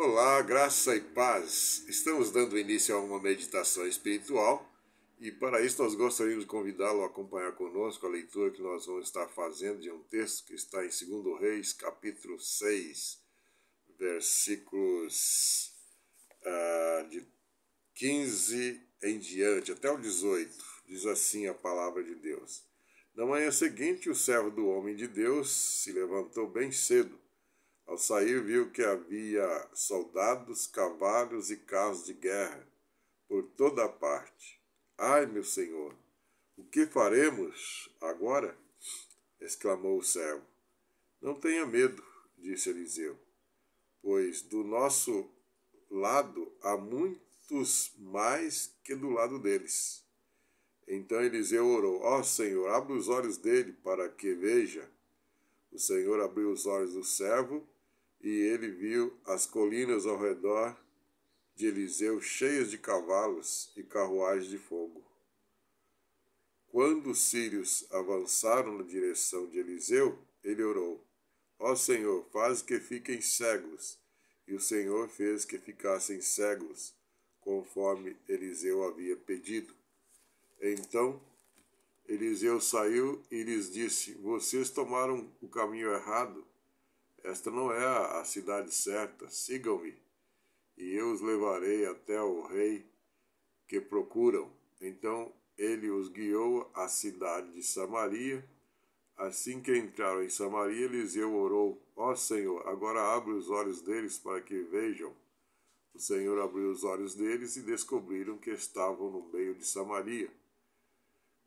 Olá, graça e paz. Estamos dando início a uma meditação espiritual e para isso nós gostaríamos de convidá-lo a acompanhar conosco a leitura que nós vamos estar fazendo de um texto que está em 2 Reis, capítulo 6, versículos de 15 em diante, até o 18. Diz assim a palavra de Deus. Na manhã seguinte, o servo do homem de Deus se levantou bem cedo. Ao sair, viu que havia soldados, cavalos e carros de guerra por toda a parte. Ai, meu senhor, o que faremos agora? Exclamou o servo. Não tenha medo, disse Eliseu, pois do nosso lado há muitos mais que do lado deles. Então Eliseu orou: Ó Senhor, abre os olhos dele para que veja. O Senhor abriu os olhos do servo e ele viu as colinas ao redor de Eliseu cheias de cavalos e carruagens de fogo. Quando os sírios avançaram na direção de Eliseu, ele orou: Ó Senhor, faz que fiquem cegos. E o Senhor fez que ficassem cegos, conforme Eliseu havia pedido. Então Eliseu saiu e lhes disse: Vocês tomaram o caminho errado. Esta não é a cidade certa. Sigam-me, e eu os levarei até o rei que procuram. Então ele os guiou à cidade de Samaria. Assim que entraram em Samaria, Eliseu orou: Ó Senhor, agora abre os olhos deles para que vejam. O Senhor abriu os olhos deles e descobriram que estavam no meio de Samaria.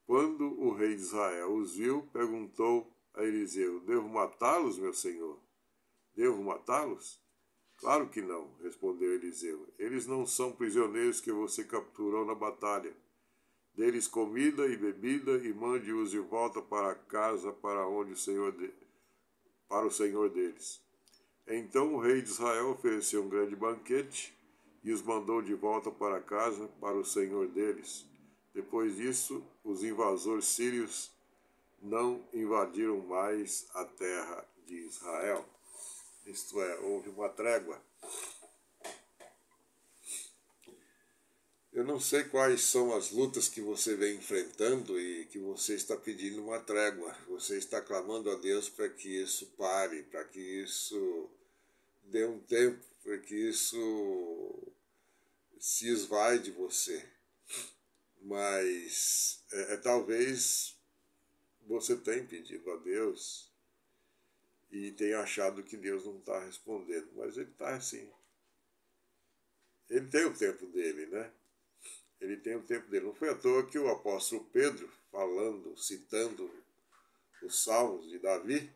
Quando o rei de Israel os viu, perguntou a Eliseu: Devo matá-los, meu senhor? Devo matá-los? Claro que não, respondeu Eliseu. Eles não são prisioneiros que você capturou na batalha. Dê-lhes comida e bebida e mande-os de volta para casa para o senhor deles. Então o rei de Israel ofereceu um grande banquete e os mandou de volta para casa para o senhor deles. Depois disso, os invasores sírios não invadiram mais a terra de Israel. Isto é, houve uma trégua. Eu não sei quais são as lutas que você vem enfrentando e que você está pedindo uma trégua. Você está clamando a Deus para que isso pare, para que isso dê um tempo, para que isso se esvaie de você. Mas talvez você tenha pedido a Deus e tenha achado que Deus não está respondendo, mas Ele está assim. Ele tem o tempo dele, né? Ele tem o tempo dele. Não foi à toa que o apóstolo Pedro, citando os Salmos de Davi,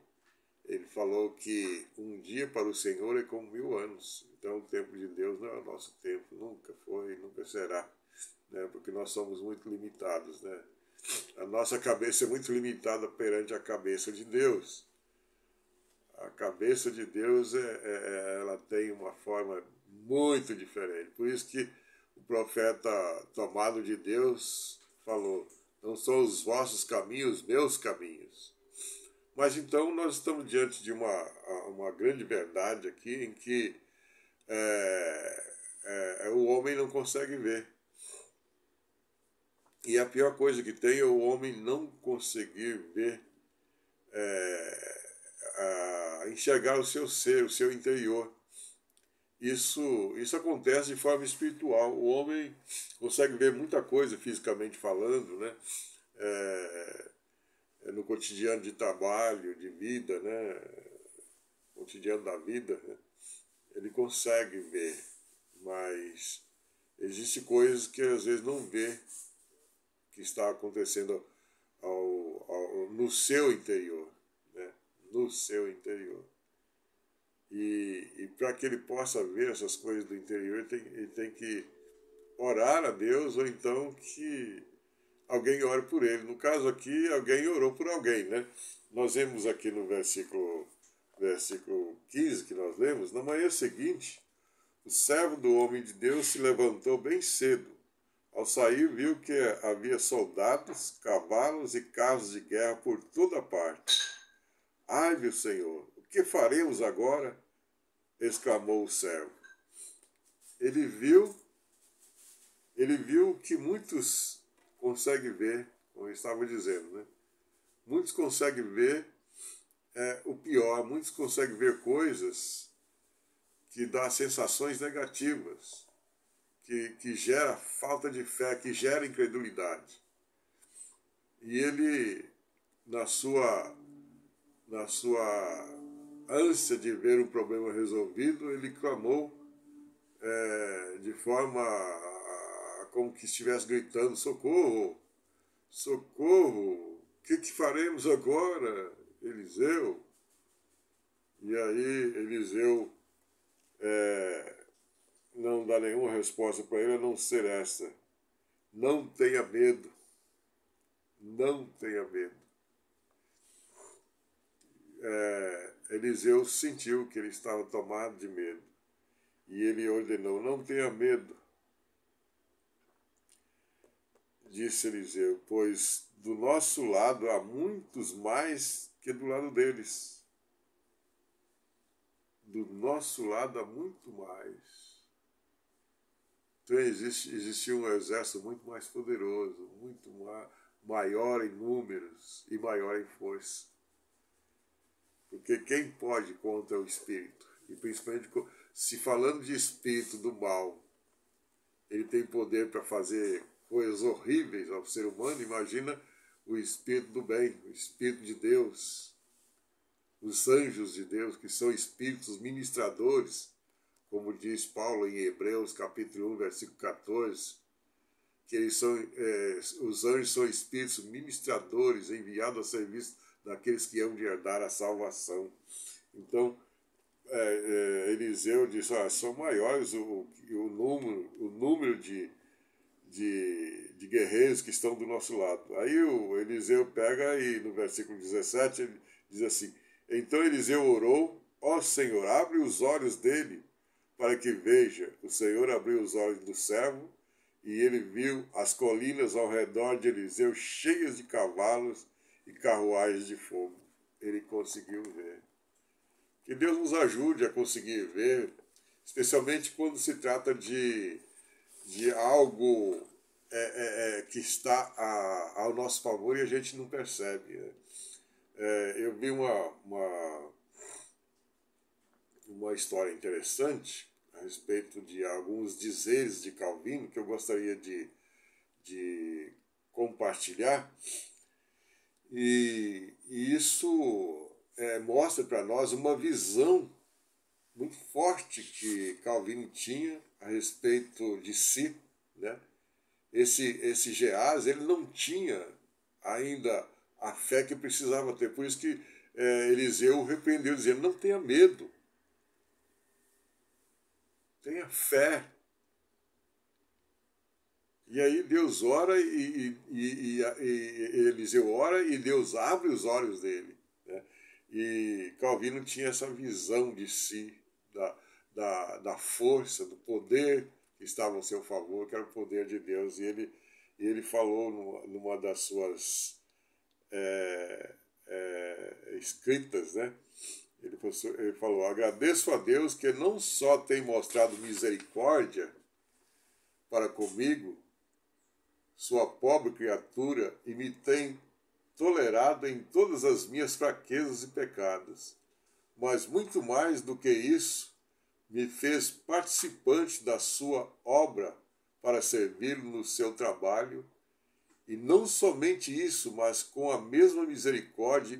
ele falou que um dia para o Senhor é como 1000 anos. Então o tempo de Deus não é o nosso tempo, nunca foi, nunca será, né? Porque nós somos muito limitados, né? A nossa cabeça é muito limitada perante a cabeça de Deus. A cabeça de Deus ela tem uma forma muito diferente. Por isso que o profeta tomado de Deus falou: não são os vossos caminhos, meus caminhos. Mas então nós estamos diante de uma grande verdade aqui em que o homem não consegue ver. E a pior coisa que tem é o homem não conseguir ver, enxergar o seu ser, o seu interior. Isso acontece de forma espiritual. O homem consegue ver muita coisa fisicamente falando, né? No cotidiano de trabalho, de vida, né? Cotidiano da vida, né? Ele consegue ver, mas existem coisas que às vezes não vê que está acontecendo no seu interior, né? No seu interior. E para que ele possa ver essas coisas do interior, ele tem que orar a Deus, ou então que alguém ore por ele. No caso aqui, alguém orou por alguém, né? Nós vemos aqui no versículo 15 que nós lemos: na manhã seguinte, o servo do homem de Deus se levantou bem cedo. Ao sair, viu que havia soldados, cavalos e carros de guerra por toda parte. Ai, meu senhor, o que faremos agora? Exclamou o servo. ele viu o que muitos conseguem ver, como eu estava dizendo, né? Muitos conseguem ver o pior, muitos conseguem ver coisas que dão sensações negativas, que gera falta de fé, que gera incredulidade. E ele, na sua ânsia de ver um problema resolvido, ele clamou de forma como que estivesse gritando: socorro, socorro, o que faremos agora, Eliseu? E aí Eliseu não dá nenhuma resposta para ele, a não ser essa: não tenha medo, não tenha medo. Eliseu sentiu que ele estava tomado de medo e ele ordenou: não tenha medo, disse Eliseu, pois do nosso lado há muitos mais que do lado deles. Do nosso lado há muito mais. Então existia um exército muito mais poderoso, muito maior em números e maior em força. Porque quem pode contra o espírito? E principalmente se falando de espírito do mal, ele tem poder para fazer coisas horríveis ao ser humano. Imagina o espírito do bem, o espírito de Deus, os anjos de Deus, que são espíritos ministradores, como diz Paulo em Hebreus capítulo 1, versículo 14, que eles são, os anjos são espíritos ministradores enviados a serviço daqueles que hão de herdar a salvação. Então, Eliseu disse: são maiores o número de guerreiros que estão do nosso lado. Aí o Eliseu pega e no versículo 17 ele diz assim: então Eliseu orou: ó Senhor, abre os olhos dele para que veja. O Senhor abriu os olhos do servo e ele viu as colinas ao redor de Eliseu cheias de cavalos e carruagens de fogo. Ele conseguiu ver. Que Deus nos ajude a conseguir ver, especialmente quando se trata de algo que está ao nosso favor e a gente não percebe. Né? Eu vi uma história interessante a respeito de alguns dizeres de Calvino que eu gostaria de compartilhar. E isso mostra para nós uma visão muito forte que Calvino tinha a respeito de si, né? Esse Geás, ele não tinha ainda a fé que precisava ter. Por isso que Eliseu o repreendeu, dizendo: não tenha medo, tenha fé. E aí Deus ora e Eliseu ora e Deus abre os olhos dele. Né? E Calvino tinha essa visão de si, da força, do poder que estava ao seu favor, que era o poder de Deus. E ele falou numa das suas escritas, né? Ele falou: agradeço a Deus que não só tem mostrado misericórdia para comigo, sua pobre criatura, e me tem tolerado em todas as minhas fraquezas e pecados, mas muito mais do que isso, me fez participante da sua obra para servi-lo no seu trabalho, e não somente isso, mas com a mesma misericórdia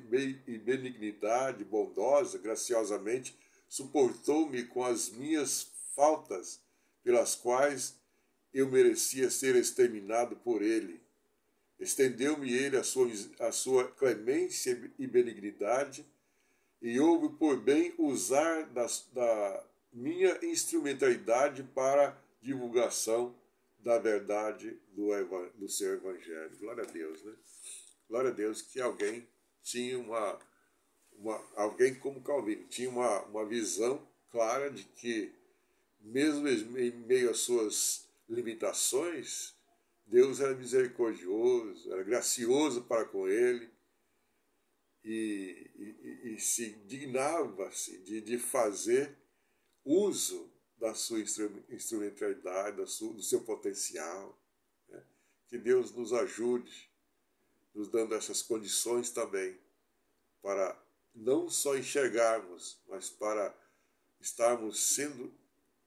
e benignidade bondosa, graciosamente, suportou-me com as minhas faltas, pelas quais eu merecia ser exterminado por ele. Estendeu-me ele a sua clemência e benignidade, e houve por bem usar da minha instrumentalidade para divulgação da verdade do seu evangelho. Glória a Deus, né? Glória a Deus que alguém tinha alguém como Calvino, tinha uma visão clara de que, mesmo em meio às suas limitações, Deus era misericordioso, era gracioso para com ele e se dignava-se de fazer uso da sua instrumentalidade, do seu potencial. Né? Que Deus nos ajude, nos dando essas condições também, para não só enxergarmos, mas para estarmos sendo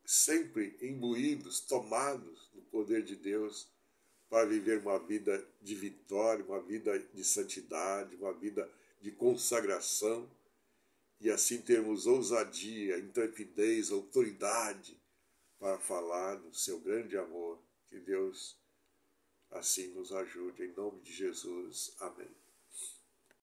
sempre imbuídos, tomados no poder de Deus, para viver uma vida de vitória, uma vida de santidade, uma vida de consagração, e assim termos ousadia, intrepidez, autoridade para falar do seu grande amor. Que Deus assim nos ajude, em nome de Jesus. Amém.